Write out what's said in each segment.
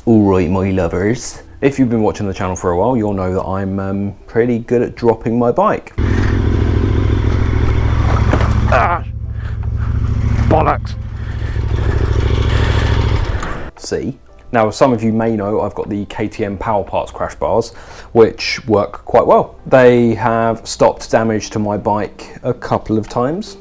Alright, my lovers. If you've been watching the channel for a while, you'll know that I'm pretty good at dropping my bike. Ah! Bollocks! See? Now, as some of you may know, I've got the KTM Powerparts Crash Bars, which work quite well. They have stopped damage to my bike a couple of times,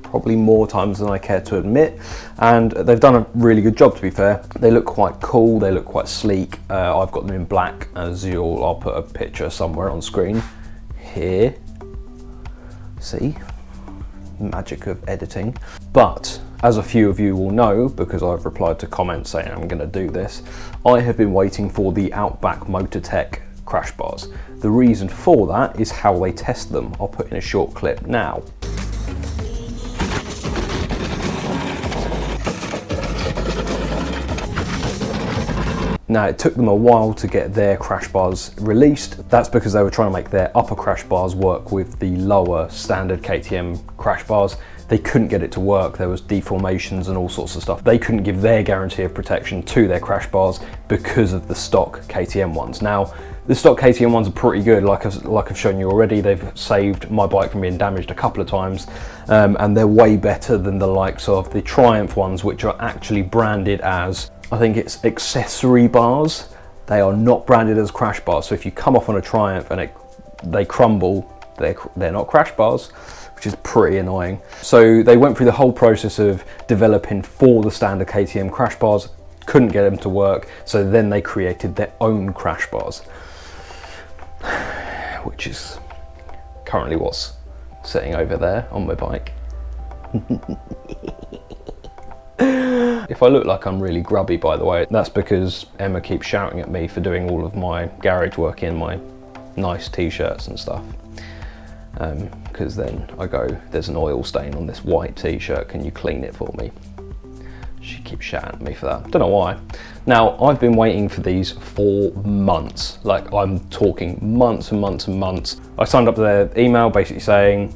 probably more times than I care to admit, and they've done a really good job, to be fair. They look quite cool, they look quite sleek. I've got them in black, as I'll put a picture somewhere on screen here. See? Magic of editing. But as a few of you will know, because I've replied to comments saying I'm going to do this, I have been waiting for the Outback Motortek Crash Bars. The reason for that is how they test them. I'll put in a short clip now. Now, it took them a while to get their crash bars released. That's because they were trying to make their upper crash bars work with the lower standard KTM crash bars. They couldn't get it to work. There was deformations and all sorts of stuff. They couldn't give their guarantee of protection to their crash bars because of the stock KTM ones. Now, the stock KTM ones are pretty good. Like I've shown you already, they've saved my bike from being damaged a couple of times, and they're way better than the likes of the Triumph ones, which are actually branded as, I think it's accessory bars. They are not branded as crash bars. So if you come off on a Triumph and they crumble, they're not crash bars, which is pretty annoying. So they went through the whole process of developing for the standard KTM crash bars, couldn't get them to work, so then they created their own crash bars, which is currently what's sitting over there on my bike. If I look like I'm really grubby, by the way, that's because Emma keeps shouting at me for doing all of my garage work in my nice t-shirts and stuff. Because then I go, there's an oil stain on this white t-shirt, can you clean it for me? She keeps shouting at me for that. Don't know why. Now, I've been waiting for these for months. Like, I'm talking months and months and months. I signed up to their email basically saying,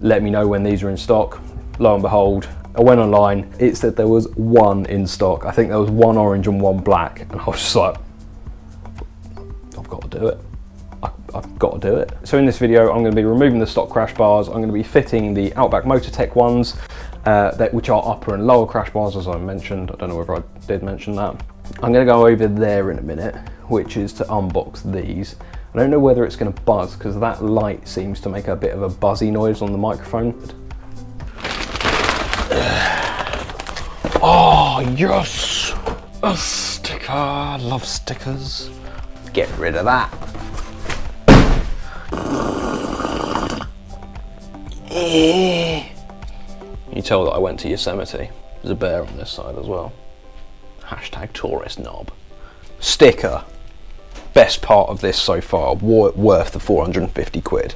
let me know when these are in stock. Lo and behold, I went online, it said there was one in stock. I think there was one orange and one black, and I was just like, I've got to do it. I've got to do it. So in this video, I'm going to be removing the stock crash bars. I'm going to be fitting the Outback Motortek ones, which are upper and lower crash bars, as I mentioned. I don't know whether I did mention that. I'm going to go over there in a minute, which is to unbox these. I don't know whether it's going to buzz, because that light seems to make a bit of a buzzy noise on the microphone. Oh, yes! A sticker. I love stickers. Get rid of that. You tell that I went to Yosemite. There's a bear on this side as well. Hashtag tourist knob. Sticker. Best part of this so far. Worth the 450 quid.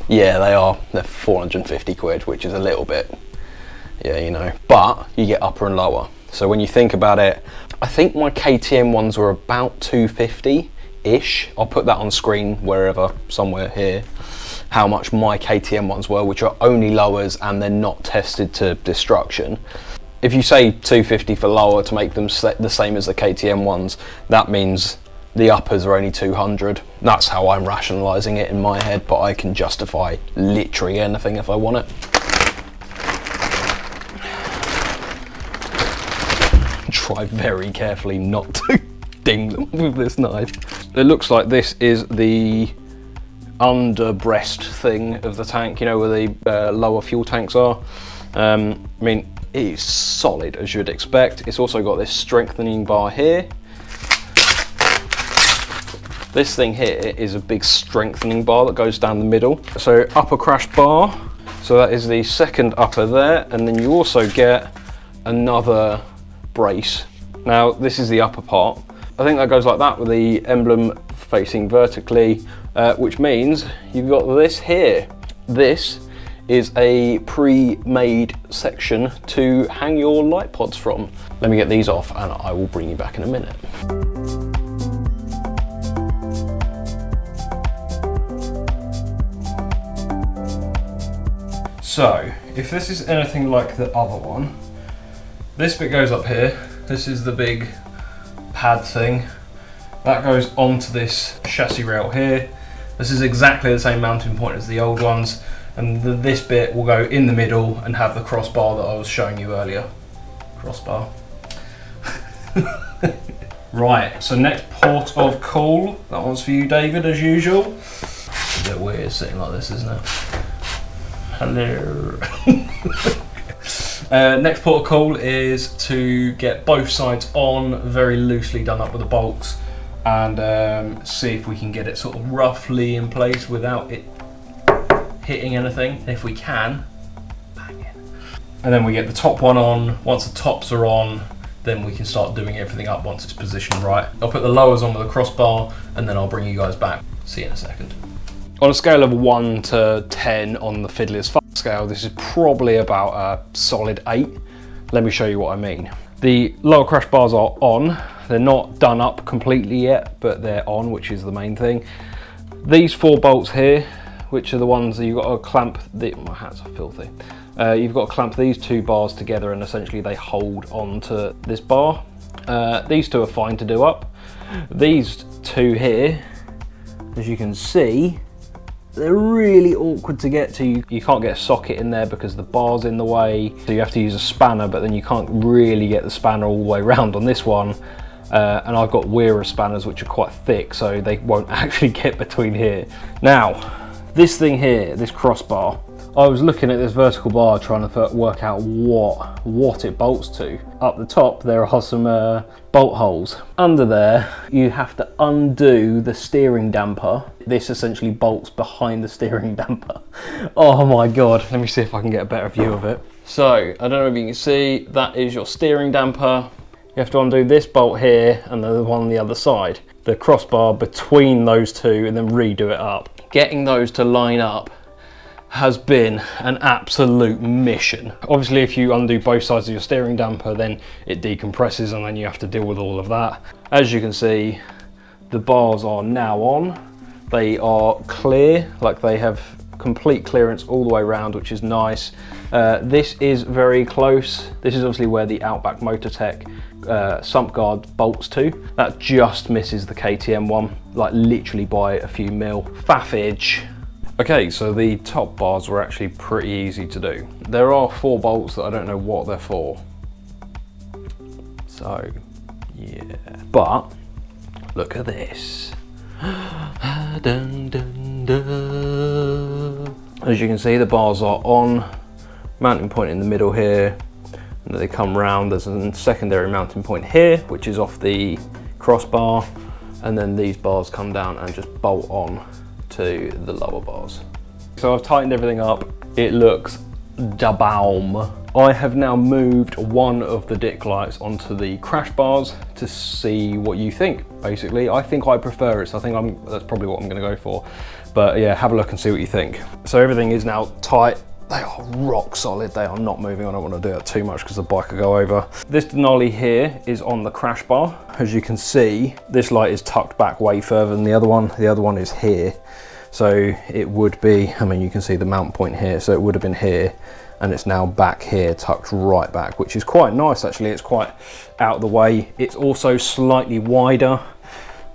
Yeah, they are. They're 450 quid, which is a little bit, yeah, you know. But you get upper and lower. So when you think about it, I think my KTM ones were about 250-ish. I'll put that on screen wherever, somewhere here, how much my KTM ones were, which are only lowers and they're not tested to destruction. If you say 250 for lower to make them the same as the KTM ones, that means the uppers are only 200. That's how I'm rationalising it in my head, but I can justify literally anything if I want it. Try very carefully not to ding them with this knife. It looks like this is the under breast thing of the tank, you know, where the lower fuel tanks are. I mean, it is solid as you'd expect. It's also got this strengthening bar here. This thing here is a big strengthening bar that goes down the middle. So upper crash bar, so that is the second upper there, and then you also get another brace. Now this is the upper part. I think that goes like that with the emblem facing vertically, which means you've got this here. This is a pre-made section to hang your light pods from. Let me get these off and I will bring you back in a minute. So, if this is anything like the other one, this bit goes up here. This is the big pad thing. That goes onto this chassis rail here. This is exactly the same mounting point as the old ones, and this bit will go in the middle and have the crossbar that I was showing you earlier. Crossbar. Right, so next port of call. That one's for you, David, as usual. It's a bit weird sitting like this, isn't it? Hello. Next port of call is to get both sides on, very loosely done up with the bolts, and see if we can get it sort of roughly in place without it hitting anything. If we can, bang it. And then we get the top one on. Once the tops are on, then we can start doing everything up once it's positioned right. I'll put the lowers on with a crossbar, and then I'll bring you guys back. See you in a second. On a scale of 1 to 10 on the fiddly as fuck scale, this is probably about a solid 8. Let me show you what I mean. The lower crash bars are on. They're not done up completely yet, but they're on, which is the main thing. These 4 bolts here, which are the ones that you've got to clamp, my hands are filthy. You've got to clamp these 2 bars together, and essentially they hold onto this bar. These 2 are fine to do up. These 2 here, as you can see, they're really awkward to get to. You can't get a socket in there because the bar's in the way, so you have to use a spanner, but then you can't really get the spanner all the way around on this one. And I've got Wearer spanners which are quite thick, so they won't actually get between here. Now, this thing here, this crossbar, I was looking at this vertical bar trying to work out what it bolts to. Up the top there are some bolt holes. Under there you have to undo the steering damper. This essentially bolts behind the steering damper. Oh my god, let me see if I can get a better view of it. So, I don't know if you can see, that is your steering damper. You have to undo this bolt here and the one on the other side. The crossbar between those 2 and then redo it up. Getting those to line up has been an absolute mission. Obviously if you undo both sides of your steering damper, then it decompresses and then you have to deal with all of that. As you can see, the bars are now on. They are clear, like they have complete clearance all the way around, which is nice. This is very close. This is obviously where the Outback Motortek sump guard bolts to. That just misses the KTM one, like literally by a few mil. Faffage. Okay, so the top bars were actually pretty easy to do. There are 4 bolts that I don't know what they're for. So, yeah. But, look at this. Dun, dun, dun. As you can see, the bars are on. Mounting point in the middle here. And they come round. There's a secondary mounting point here, which is off the crossbar. And then these bars come down and just bolt on to the lower bars. So I've tightened everything up. It looks da baum. I have now moved one of the dick lights onto the crash bars to see what you think. Basically, I think I prefer it, so I think that's probably what I'm going to go for. But yeah, have a look and see what you think. So everything is now tight. They are rock solid. They are not moving. I don't want to do that too much because the bike will go over. This Denali here is on the crash bar. As you can see, this light is tucked back way further than the other one. The other one is here. So it would be, I mean, you can see the mount point here. So it would have been here, and it's now back here, tucked right back, which is quite nice actually. It's quite out of the way. It's also slightly wider.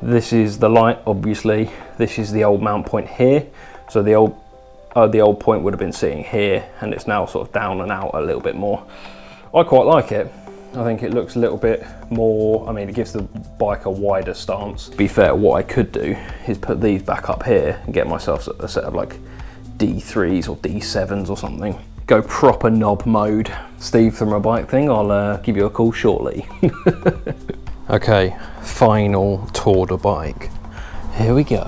This is the light, obviously. This is the old mount point here. So the old point would have been sitting here, and it's now sort of down and out a little bit more. I quite like it. I think it looks a little bit more, I mean, it gives the bike a wider stance. To be fair, what I could do is put these back up here and get myself a set of like D3s or D7s or something. Go proper knob mode. Steve from a bike thing, I'll give you a call shortly. Okay, final tour de bike. Here we go.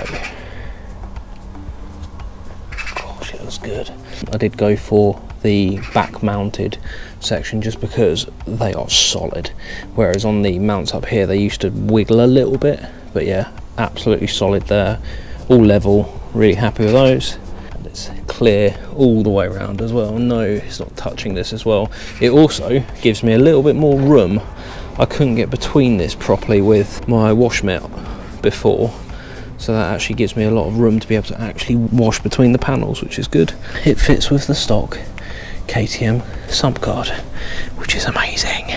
Gosh, it looks good. I did go for the back mounted section just because they are solid, whereas on the mounts up here they used to wiggle a little bit, but yeah, absolutely solid there, all level. Really happy with those, and it's clear all the way around as well. No, it's not touching this as well. It also gives me a little bit more room. I couldn't get between this properly with my wash mitt before, so that actually gives me a lot of room to be able to actually wash between the panels, which is good. It fits with the stock KTM sump guard, which is amazing.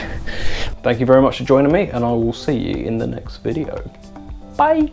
Thank you very much for joining me, and I will see you in the next video. Bye.